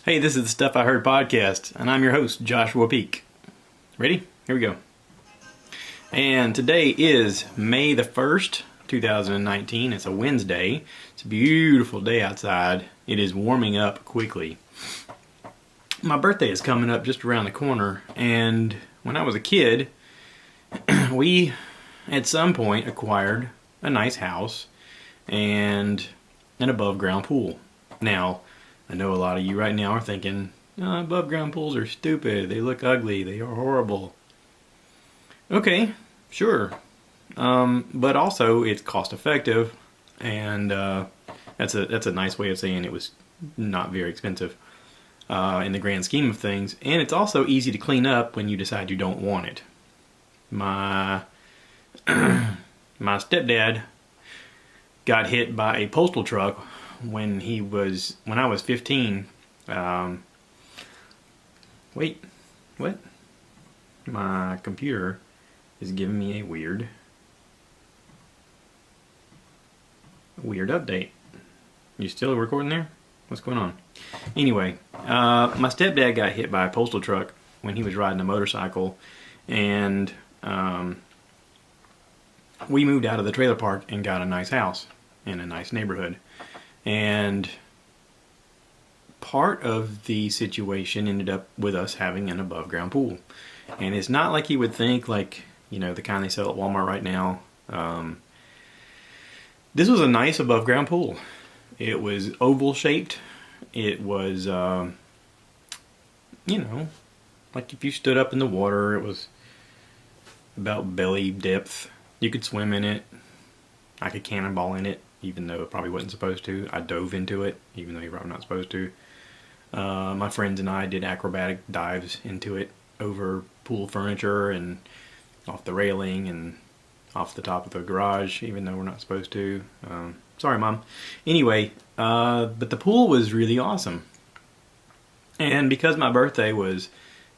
Hey, this is the Stuff I Heard podcast, and I'm your host, Joshua Peak. Ready? Here we go. And today is May the 1st, 2019. It's a Wednesday. It's a beautiful day outside. It is warming up quickly. My birthday is coming up just around the corner, and when I was a kid, we at some point acquired a nice house and an above ground pool. Now, I know a lot of you right now are thinking, oh, above ground pools are stupid, they look ugly, they are horrible. Okay, sure. But also it's cost effective, and that's a nice way of saying it was not very expensive in the grand scheme of things. And it's also easy to clean up when you decide you don't want it. My stepdad got hit by a postal truck when I was 15. Wait, what? My computer is giving me a weird update. You still recording there? What's going on? Anyway, my stepdad got hit by a postal truck when he was riding a motorcycle, and we moved out of the trailer park and got a nice house in a nice neighborhood. And part of the situation ended up with us having an above ground pool. And it's not like you would think, like, you know, the kind they sell at Walmart right now. This was a nice above ground pool. It was oval shaped. It was, like if you stood up in the water, it was about belly depth. You could swim in it. I could cannonball in it, even though it probably wasn't supposed to. I dove into it, even though you're probably not supposed to. My friends and I did acrobatic dives into it over pool furniture and off the railing and off the top of the garage, even though we're not supposed to. Sorry, Mom. Anyway, but the pool was really awesome. And because my birthday was,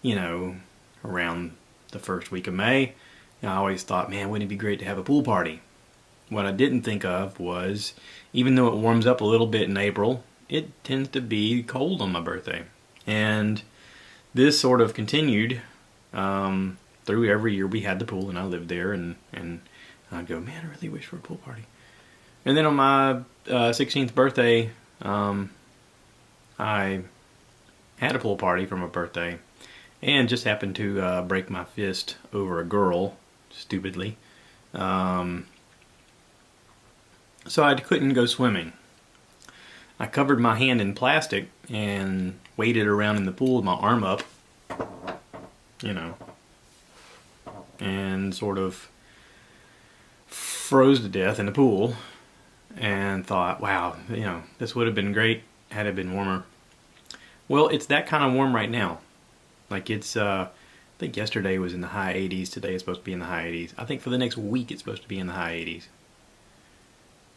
around the first week of May, I always thought, man, wouldn't it be great to have a pool party? What I didn't think of was, even though it warms up a little bit in April, it tends to be cold on my birthday. And this sort of continued through every year we had the pool and I lived there, and I'd go, man, I really wish for a pool party. And then on my 16th birthday, I had a pool party for my birthday and just happened to break my fist over a girl, stupidly. So I couldn't go swimming. I covered my hand in plastic and waded around in the pool with my arm up, and sort of froze to death in the pool, and thought, wow, this would have been great had it been warmer. Well, it's that kind of warm right now. Like it's, I think yesterday was in the high 80s. Today it's supposed to be in the high 80s. I think for the next week it's supposed to be in the high 80s.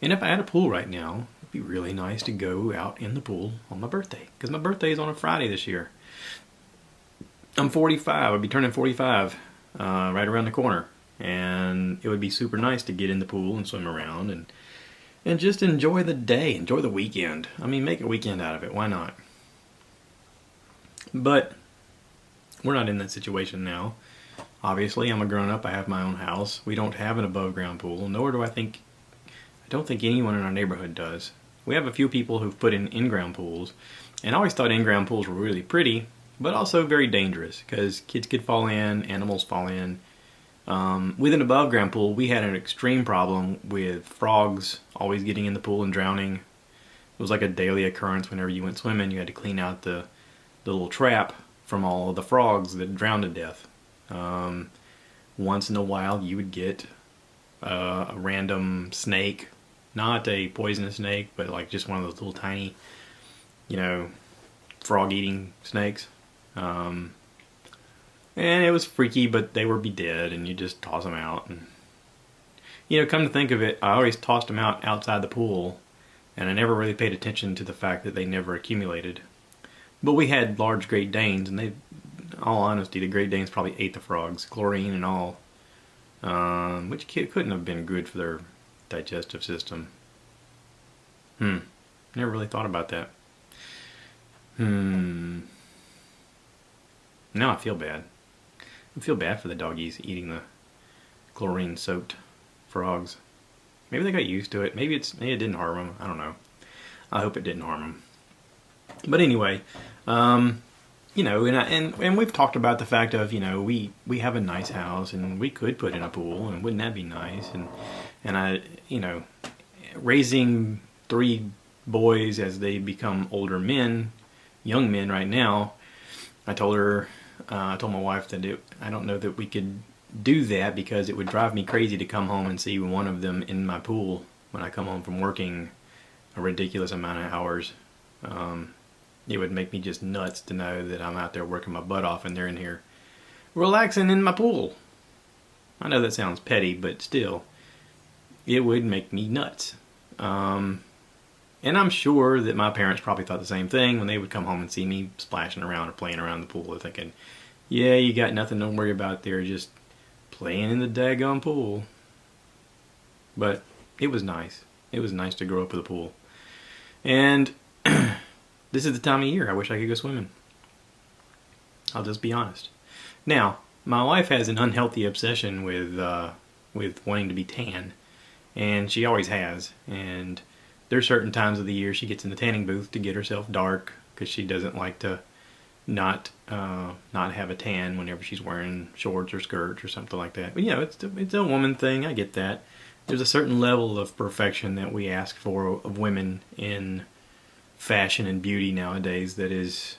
And if I had a pool right now, it'd be really nice to go out in the pool on my birthday. Because my birthday is on a Friday this year. I'm 45. I'll be turning 45 right around the corner. And it would be super nice to get in the pool and swim around and just enjoy the day. Enjoy the weekend. I mean, make a weekend out of it. Why not? But we're not in that situation now. Obviously, I'm a grown-up. I have my own house. We don't have an above-ground pool. Nor do I don't think anyone in our neighborhood does. We have a few people who've put in in-ground pools, and I always thought in-ground pools were really pretty, but also very dangerous, because kids could fall in, animals fall in. With an above-ground pool, we had an extreme problem with frogs always getting in the pool and drowning. It was like a daily occurrence. Whenever you went swimming, you had to clean out the little trap from all of the frogs that drowned to death. Once in a while, you would get a random snake. Not a poisonous snake, but like just one of those little tiny, frog-eating snakes. And it was freaky, but they would be dead, and you just toss them out. And come to think of it, I always tossed them out outside the pool, and I never really paid attention to the fact that they never accumulated. But we had large Great Danes, and in all honesty, the Great Danes probably ate the frogs, chlorine and all, which couldn't have been good for their digestive system. Never really thought about that. Now I feel bad. I feel bad for the doggies eating the chlorine-soaked frogs. Maybe they got used to it. Maybe it didn't harm them. I don't know. I hope it didn't harm them. But anyway, and we've talked about the fact of, we have a nice house and we could put in a pool, and wouldn't that be nice? And I, raising 3 boys as they become older men, young men right now, I told my wife that I don't know that we could do that, because it would drive me crazy to come home and see one of them in my pool when I come home from working a ridiculous amount of hours. It would make me just nuts to know that I'm out there working my butt off and they're in here relaxing in my pool. I know that sounds petty, but still, it would make me nuts. And I'm sure that my parents probably thought the same thing when they would come home and see me splashing around or playing around the pool. They're thinking, yeah, you got nothing to worry about there, just playing in the daggone pool. But it was nice. It was nice to grow up with a pool. And this is the time of year I wish I could go swimming. I'll just be honest. Now, my wife has an unhealthy obsession with wanting to be tan, and she always has. And there's certain times of the year she gets in the tanning booth to get herself dark, because she doesn't like to not have a tan whenever she's wearing shorts or skirts or something like that. But it's a woman thing. I get that. There's a certain level of perfection that we ask for of women in fashion and beauty nowadays that is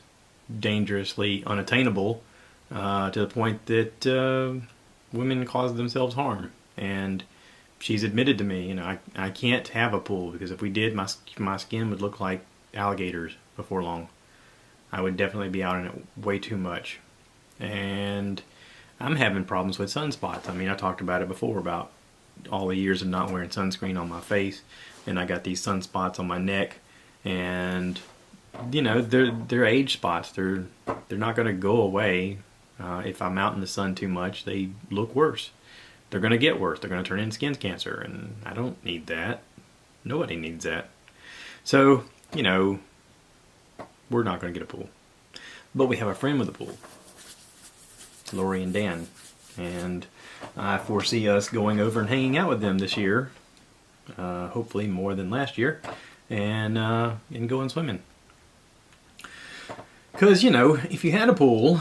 dangerously unattainable, to the point that women cause themselves harm. And she's admitted to me, I can't have a pool, because if we did, my skin would look like alligators before long. I would definitely be out in it way too much. And I'm having problems with sunspots. I mean, I talked about it before, about all the years of not wearing sunscreen on my face, and I got these sunspots on my neck, and they're age spots. They're not going to go away. If I'm out in the sun too much, they look worse. They're going to get worse. They're going to turn into skin cancer, and I don't need that. Nobody needs that. So, we're not going to get a pool. But we have a friend with a pool, Lori and Dan, and I foresee us going over and hanging out with them this year, hopefully more than last year, and going swimming. Because, if you had a pool,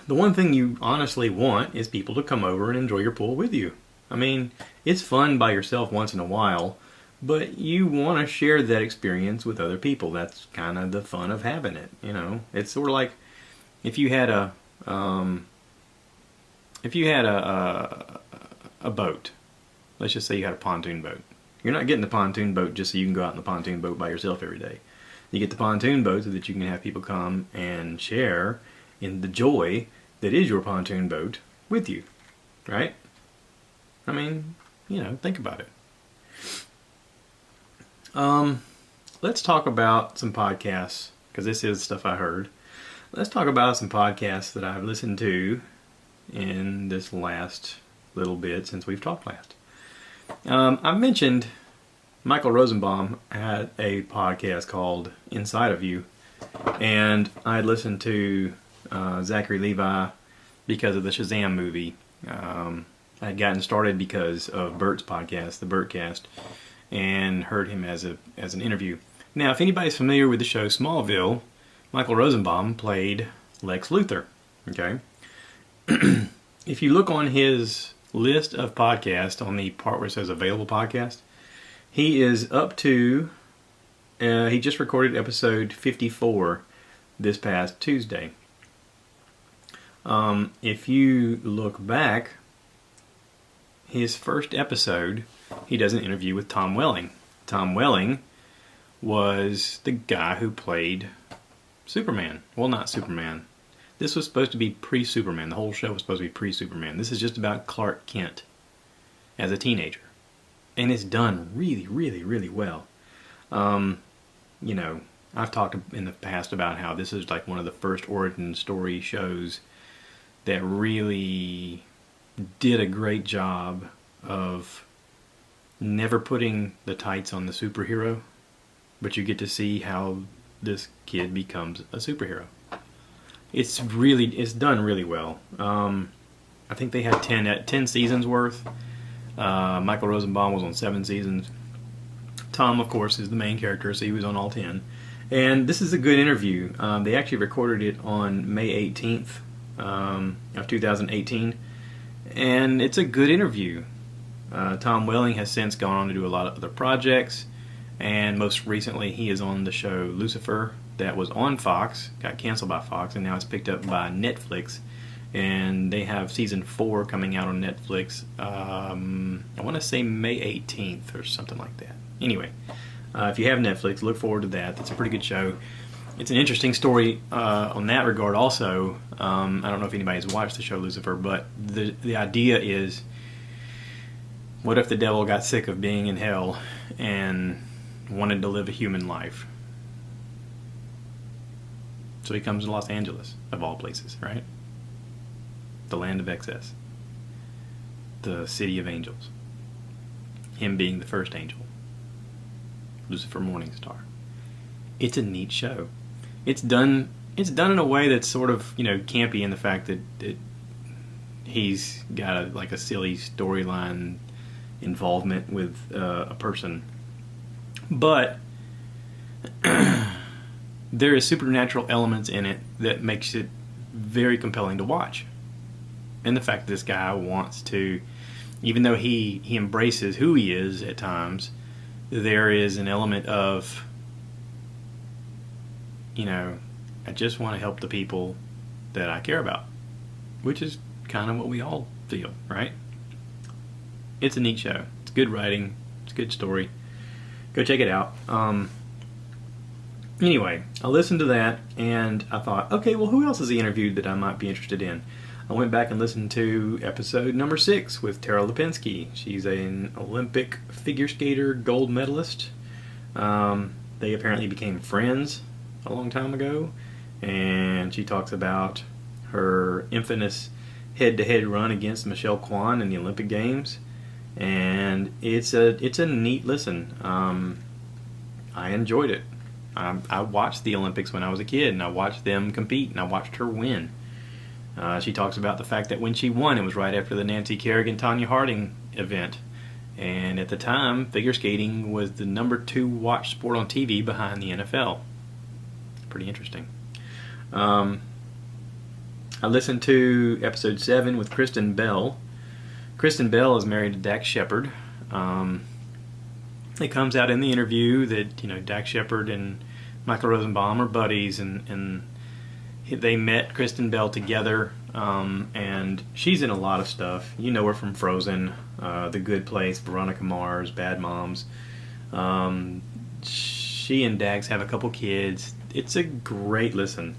the one thing you honestly want is people to come over and enjoy your pool with you. I mean, it's fun by yourself once in a while, but you want to share that experience with other people. That's kind of the fun of having it, It's sort of like if you had a boat. Let's just say you had a pontoon boat. You're not getting the pontoon boat just so you can go out in the pontoon boat by yourself every day. You get the pontoon boat so that you can have people come and share in the joy that is your pontoon boat with you, right? I mean, think about it. Let's talk about some podcasts, because this is stuff I heard. Let's talk about some podcasts that I've listened to in this last little bit since we've talked last. I've mentioned Michael Rosenbaum had a podcast called Inside of You, and I had listened to Zachary Levi because of the Shazam movie. I had gotten started because of Bert's podcast, the Bertcast, and heard him as an interview. Now, if anybody's familiar with the show Smallville, Michael Rosenbaum played Lex Luthor. Okay, if you look on his list of podcasts on the part where it says available podcast, he is up to, he just recorded episode 54 this past Tuesday. If you look back, his first episode, he does an interview with Tom Welling. Tom Welling was the guy who played Superman. Well, not Superman. This was supposed to be pre-Superman. The whole show was supposed to be pre-Superman. This is just about Clark Kent as a teenager. And it's done really, really, really well. I've talked in the past about how this is like one of the first origin story shows that really did a great job of never putting the tights on the superhero, but you get to see how this kid becomes a superhero. It's done really well. I think they had 10 seasons worth. Michael Rosenbaum was on 7 seasons. Tom, of course, is the main character, so he was on all 10. And this is a good interview. They actually recorded it on May 18th of 2018. And it's a good interview. Tom Welling has since gone on to do a lot of other projects. And most recently, he is on the show Lucifer that was on Fox, got canceled by Fox, and now it's picked up by Netflix. And they have season 4 coming out on Netflix, I want to say May 18th or something like that. Anyway, if you have Netflix, look forward to that. That's a pretty good show. It's an interesting story on that regard also. I don't know if anybody's watched the show Lucifer, but the idea is, what if the devil got sick of being in hell and wanted to live a human life? So he comes to Los Angeles, of all places, right? The land of excess. The city of angels. Him being the first angel. Lucifer Morningstar. It's a neat show. It's done in a way that's sort of, campy in the fact that he's got a silly storyline involvement with a person. But there is supernatural elements in it that makes it very compelling to watch. And the fact that this guy wants to, even though he embraces who he is at times, there is an element of, I just want to help the people that I care about, which is kind of what we all feel, right? It's a neat show. It's good writing. It's a good story. Go check it out. Anyway, I listened to that and I thought, okay, well, who else has he interviewed that I might be interested in? I went back and listened to episode number 6 with Tara Lipinski. She's an Olympic figure skater gold medalist. They apparently became friends a long time ago, and she talks about her infamous head-to-head run against Michelle Kwan in the Olympic Games, and it's a neat listen. I enjoyed it. I watched the Olympics when I was a kid, and I watched them compete, and I watched her win. She talks about the fact that when she won, it was right after the Nancy Kerrigan-Tonya Harding event. And at the time, figure skating was the number 2 watched sport on TV behind the NFL. Pretty interesting. I listened to episode 7 with Kristen Bell. Kristen Bell is married to Dax Shepard. It comes out in the interview that, Dax Shepard and Michael Rosenbaum are buddies, and they met Kristen Bell together, and she's in a lot of stuff. You know her from Frozen, The Good Place, Veronica Mars, Bad Moms. She and Dax have a couple kids. It's a great listen.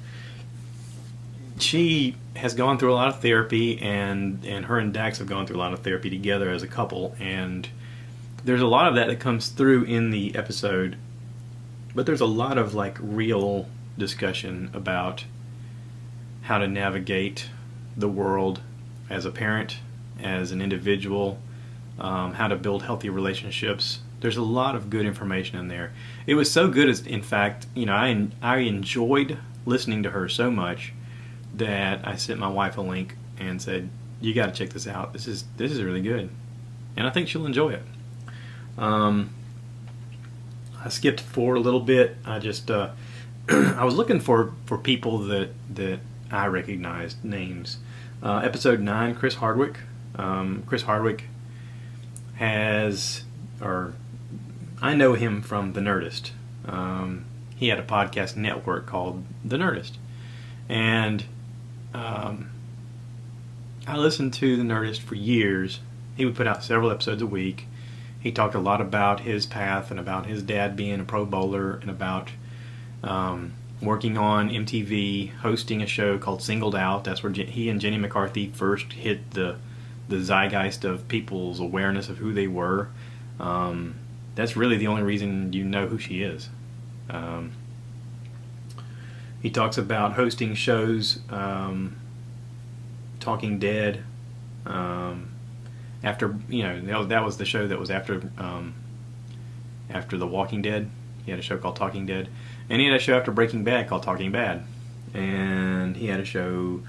She has gone through a lot of therapy, and her and Dax have gone through a lot of therapy together as a couple, and there's a lot of that comes through in the episode, but there's a lot of real discussion about how to navigate the world as a parent, as an individual, how to build healthy relationships. There's a lot of good information in there. It was so good, in fact, I enjoyed listening to her so much that I sent my wife a link and said, "You got to check this out. This is really good," and I think she'll enjoy it. I skipped forward a little bit. I just I was looking for people that I recognized names. Episode 9, Chris Hardwick. Chris Hardwick I know him from The Nerdist. He had a podcast network called The Nerdist. And I listened to The Nerdist for years. He would put out several episodes a week. He talked a lot about his path and about his dad being a pro bowler and about working on MTV, hosting a show called Singled Out. That's where he and Jenny McCarthy first hit the zeitgeist of people's awareness of who they were. That's really the only reason you know who she is. He talks about hosting shows, Talking Dead. After that was the show that was after The Walking Dead. He had a show called Talking Dead, And he had a show after Breaking Bad called Talking Bad. And he had a show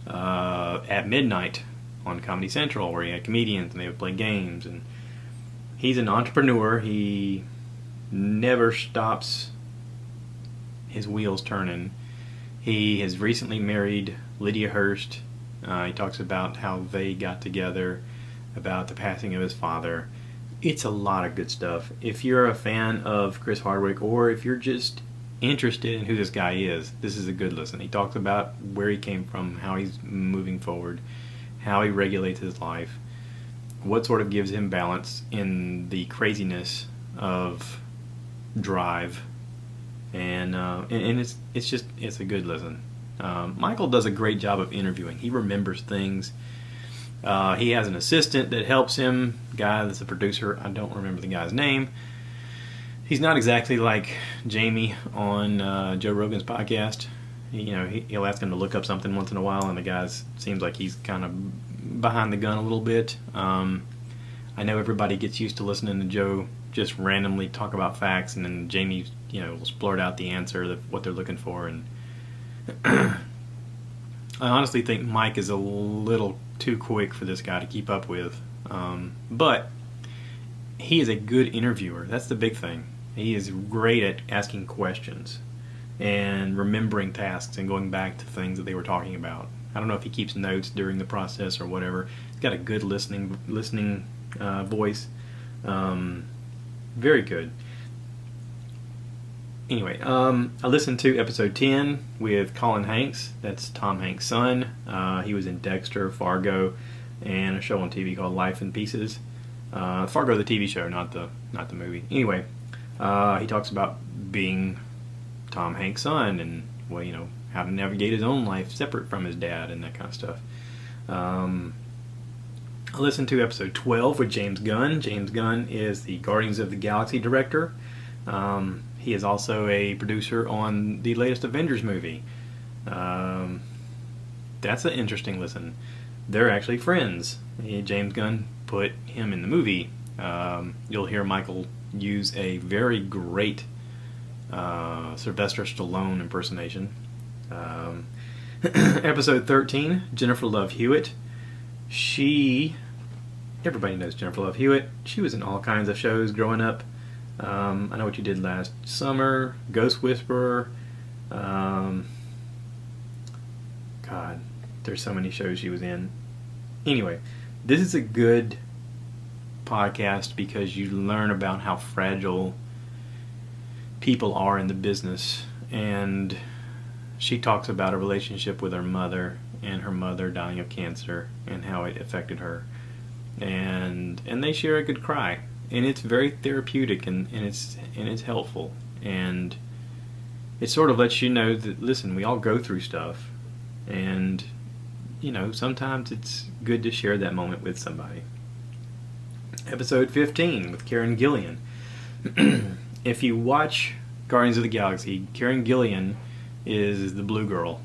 at midnight on Comedy Central where he had comedians and they would play games. And he's an entrepreneur. He never stops his wheels turning. He has recently married Lydia Hurst. He talks about how they got together, about the passing of his father. It's a lot of good stuff. If you're a fan of Chris Hardwick, or if you're just interested in who this guy is, this is a good listen. He talks about where he came from, how he's moving forward, how he regulates his life, what sort of gives him balance in the craziness of Drive, and it's a good listen. Michael does a great job of interviewing. He remembers things. He has an assistant that helps him, guy that's a producer. I don't remember the guy's name. He's not exactly like Jamie on Joe Rogan's podcast. He'll ask him to look up something once in a while, and the guy seems like he's kind of behind the gun a little bit. I know everybody gets used to listening to Joe just randomly talk about facts, and then Jamie, will splurt out the answer, what they're looking for. And I honestly think Mike is a little too quick for this guy to keep up with. But he is a good interviewer. That's the big thing. He is great at asking questions and remembering tasks and going back to things that they were talking about. I don't know if he keeps notes during the process or whatever. He's got a good listening voice. Very good. Anyway, I listened to episode 10 with Colin Hanks. That's Tom Hanks' son. He was in Dexter, Fargo, and a show on TV called Life in Pieces. Fargo, the TV show, not the movie. Anyway, he talks about being Tom Hanks' son and how to navigate his own life separate from his dad and that kind of stuff. I listened to episode 12 with James Gunn. James Gunn is the Guardians of the Galaxy director. He is also a producer on the latest Avengers movie. That's an interesting listen. They're actually friends. James Gunn put him in the movie. You'll hear Michael use a very great Sylvester Stallone impersonation. Episode 13, Jennifer Love Hewitt. Everybody knows Jennifer Love Hewitt. She was in all kinds of shows growing up. I Know What You Did Last Summer, Ghost Whisperer. God, there's so many shows she was in. Anyway, this is a good podcast because you learn about how fragile people are in the business. And she talks about a relationship with her mother and her mother dying of cancer and how it affected her. And they share a good cry. And it's very therapeutic and it's helpful. And it sort of lets you know that, listen, we all go through stuff. And, sometimes it's good to share that moment with somebody. Episode 15 with Karen Gillan. If you watch Guardians of the Galaxy, Karen Gillan is the blue girl.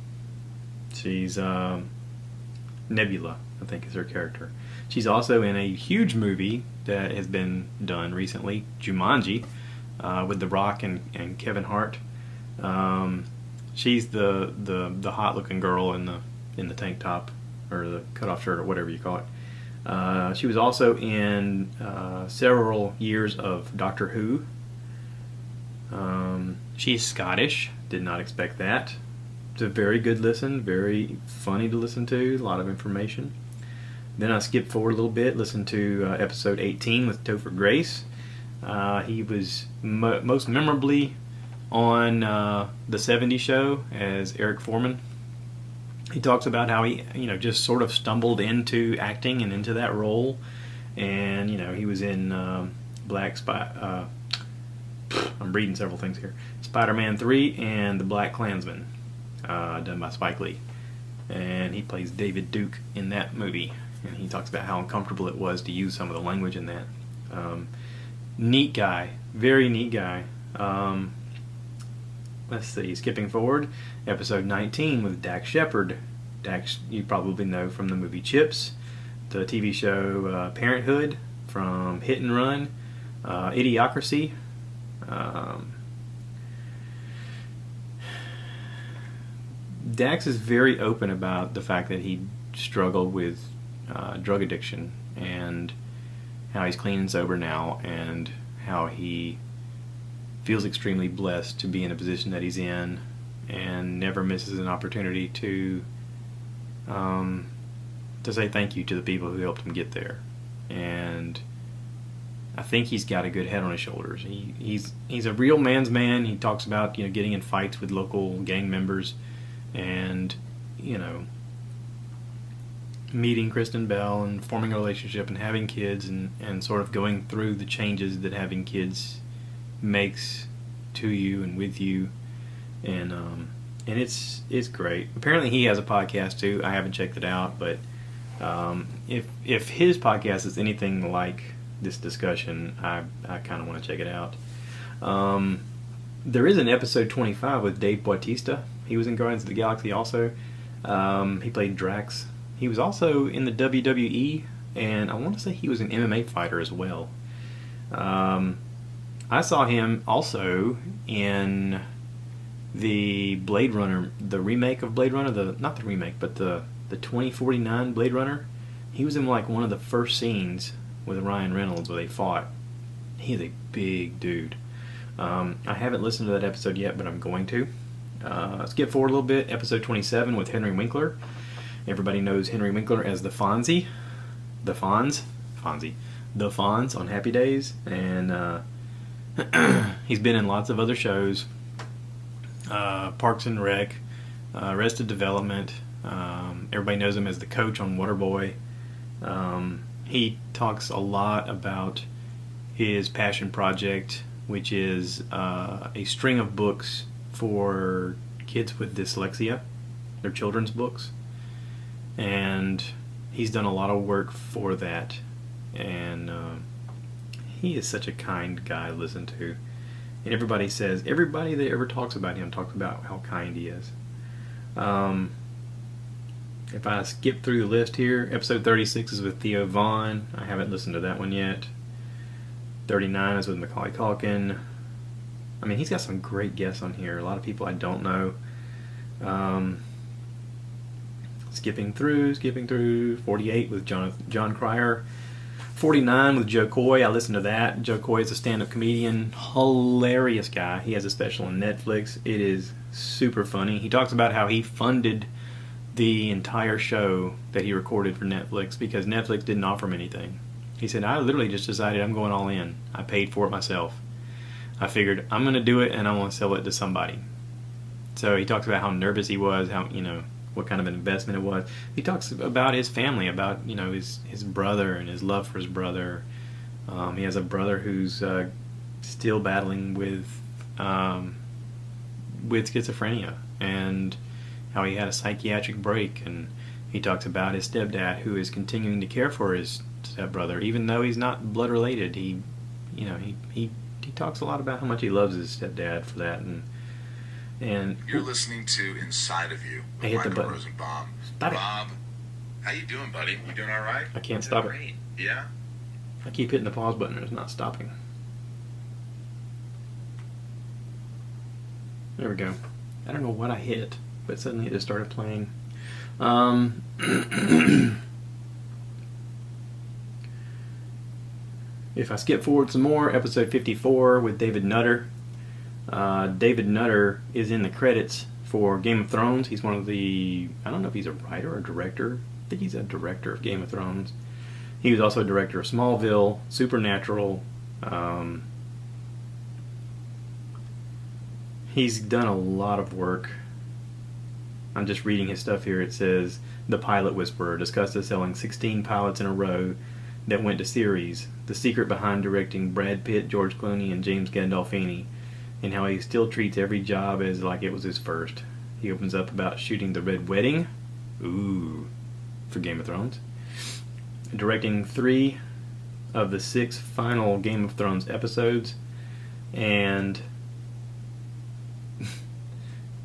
She's Nebula, I think is her character. She's also in a huge movie that has been done recently, Jumanji, with The Rock and Kevin Hart. She's the hot looking girl in the tank top or the cutoff shirt or whatever you call it. She was also in several years of Doctor Who. She's Scottish. Did not expect that. It's a very good listen, very funny to listen to, a lot of information. Then I skipped forward a little bit, listened to episode 18 with Topher Grace. He was most memorably on the 70s show as Eric Foreman. He talks about how he, just sort of stumbled into acting and into that role. And, he was in I'm reading several things here. Spider-Man 3 and The Black Klansman, done by Spike Lee. And he plays David Duke in that movie. And he talks about how uncomfortable it was to use some of the language in that. Neat guy. Very neat guy. Let's see. Skipping forward. Episode 19 with Dax Shepard. Dax you probably know from the movie Chips. The TV show Parenthood. From Hit and Run. Idiocracy. Dax is very open about the fact that he struggled with drug addiction and how he's clean and sober now, and how he feels extremely blessed to be in a position that he's in, and never misses an opportunity to say thank you to the people who helped him get there. And I think he's got a good head on his shoulders. He's a real man's man. He talks about getting in fights with local gang members, and meeting Kristen Bell and forming a relationship and having kids, and sort of going through the changes that having kids makes to you and with you, and it's great. Apparently he has a podcast too. I haven't checked it out, but if his podcast is anything like this discussion, I kind of want to check it out. There is an episode 25 with Dave Bautista. He was in Guardians of the Galaxy also. He played Drax. He was also in the WWE, and I want to say he was an MMA fighter as well. I saw him also in the Blade Runner, the remake of Blade Runner, not the remake, but the 2049 Blade Runner. He was in like one of the first scenes with Ryan Reynolds where they fought. He's a big dude. I haven't listened to that episode yet, but I'm going to. Skip forward a little bit. Episode 27 with Henry Winkler. Everybody knows Henry Winkler as the Fonzie. The Fonz on Happy Days. And he's been in lots of other shows. Parks and Rec, Arrested Development. Everybody knows him as the coach on Waterboy. He talks a lot about his passion project, which is a string of books for kids with dyslexia. They're children's books. And he's done a lot of work for that. And he is such a kind guy to listen to. And everybody that ever talks about him talks about how kind he is. If I skip through the list here, episode 36 is with Theo Vaughn. I haven't listened to that one yet. 39 is with Macaulay Culkin. I mean, he's got some great guests on here. A lot of people I don't know. Skipping through. 48 with John Cryer. 49 with Joe Coy. I listened to that. Joe Coy is a stand-up comedian. Hilarious guy. He has a special on Netflix. It is super funny. He talks about how he funded the entire show that he recorded for Netflix because Netflix didn't offer him anything. He said, I literally just decided I'm going all in. I paid for it myself. I figured I'm going to do it and I want to sell it to somebody. So he talks about how nervous he was, how, what kind of an investment it was. He talks about his family, about, his brother and his love for his brother. He has a brother who's still battling with schizophrenia, and how he had a psychiatric break. And he talks about his stepdad, who is continuing to care for his stepbrother, even though he's not blood related. He talks a lot about how much he loves his stepdad for that. And you're listening to Inside of You with Michael Rosenbaum. Bob, how you doing, buddy? You doing all right? I can't stop it. Yeah? I keep hitting the pause button and it's not stopping. There we go. I don't know what I hit, but suddenly it just started playing. If I skip forward some more, episode 54 with David Nutter. David Nutter is in the credits for Game of Thrones. He's one of the, I don't know if he's a writer or director. I think he's a director of Game of Thrones. He was also a director of Smallville, Supernatural. He's done a lot of work. I'm just reading his stuff here. It says, The Pilot Whisperer discusses selling 16 pilots in a row that went to series, the secret behind directing Brad Pitt, George Clooney, and James Gandolfini, and how he still treats every job as like it was his first. He opens up about shooting The Red Wedding, for Game of Thrones, directing 3 of the 6 final Game of Thrones episodes, and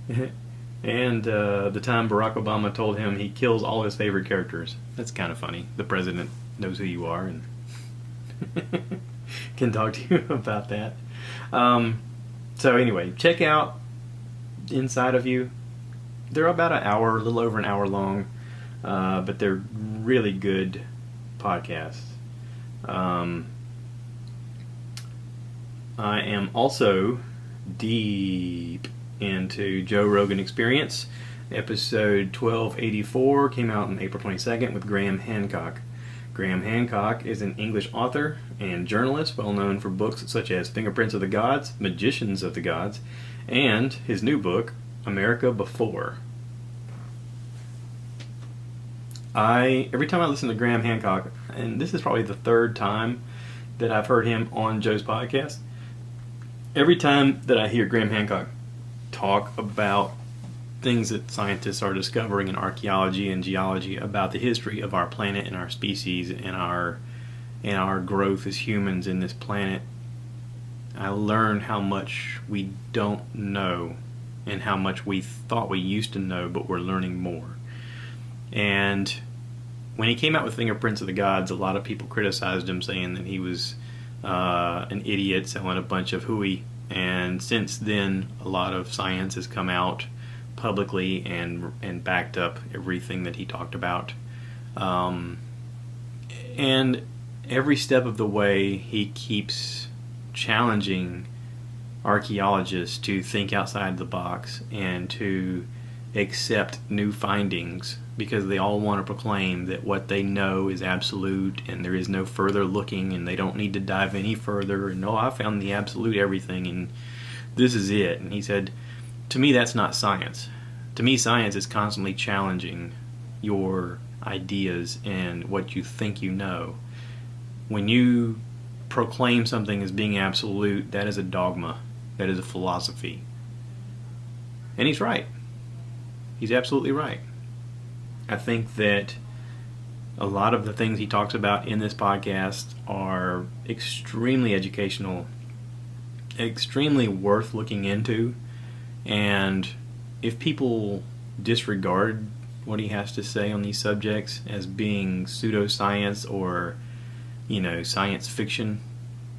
the time Barack Obama told him he kills all his favorite characters. That's kind of funny. The president knows who you are and can talk to you about that. So anyway, check out Inside of You. They're about an hour, a little over an hour long, but they're really good podcasts. I am also deep into Joe Rogan Experience. Episode 1284 came out on April 22nd with Graham Hancock. Graham Hancock is an English author and journalist well known for books such as Fingerprints of the Gods, Magicians of the Gods, and his new book, America Before. Every time I listen to Graham Hancock, and this is probably the third time that I've heard him on Joe's podcast, every time that I hear Graham Hancock talk about things that scientists are discovering in archaeology and geology about the history of our planet and our species and our growth as humans in this planet, I learn how much we don't know and how much we thought we used to know, but we're learning more. And when he came out with Fingerprints of the Gods, a lot of people criticized him, saying that he was an idiot selling a bunch of hooey. And since then, a lot of science has come out publicly and backed up everything that he talked about. And every step of the way, he keeps challenging archaeologists to think outside the box and to accept new findings, because they all want to proclaim that what they know is absolute and there is no further looking and they don't need to dive any further, and I found the absolute everything and this is it. And he said, to me, that's not science. To me, science is constantly challenging your ideas and what you think you know. When you proclaim something as being absolute, that is a dogma. That is a philosophy. And he's right. He's absolutely right. I think that a lot of the things he talks about in this podcast are extremely educational, extremely worth looking into, and if people disregard what he has to say on these subjects as being pseudoscience or, science fiction,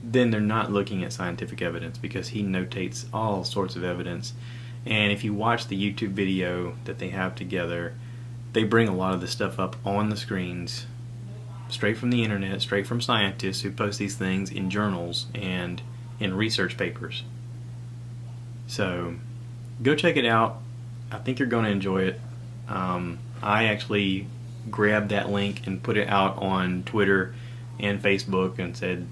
then they're not looking at scientific evidence, because he notates all sorts of evidence. And if you watch the YouTube video that they have together, they bring a lot of this stuff up on the screens, straight from the internet, straight from scientists who post these things in journals and in research papers. So, go check it out. I think you're going to enjoy it. I actually grabbed that link and put it out on Twitter and Facebook and said,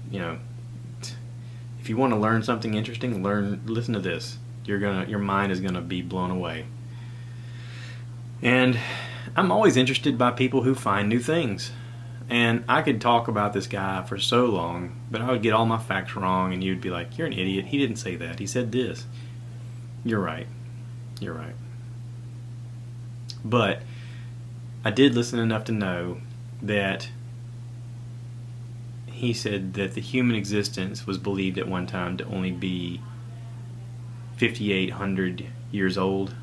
if you want to learn something interesting, listen to this. Your mind is gonna be blown away. And I'm always interested by people who find new things. And I could talk about this guy for so long, but I would get all my facts wrong, and you'd be like, "You're an idiot. He didn't say that. He said this." You're right. You're right. But I did listen enough to know that he said that the human existence was believed at one time to only be 5,800 years old,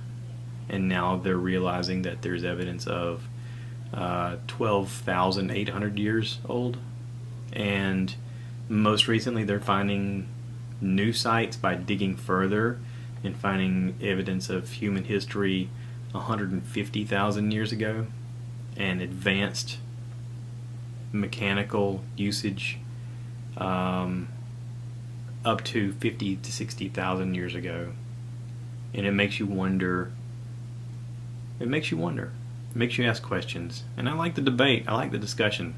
and now they're realizing that there's evidence of 12,800 years old. And most recently they're finding new sites by digging further and finding evidence of human history 150,000 years ago, and advanced mechanical usage up to 50 to 60,000 years ago. And it makes you wonder. It makes you ask questions. And I like the debate. I like the discussion.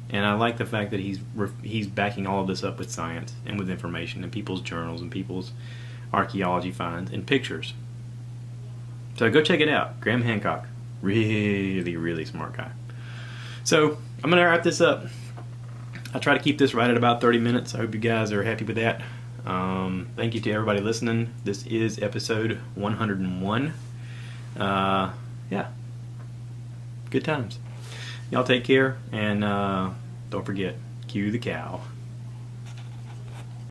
And I like the fact that he's backing all of this up with science and with information and people's journals and people's archaeology finds and pictures. So go check it out. Graham Hancock. Really, really smart guy. So I'm going to wrap this up. I try to keep this right at about 30 minutes. I hope you guys are happy with that. Thank you to everybody listening. This is episode 101. Yeah. Good times. Y'all take care, and don't forget, cue the cow.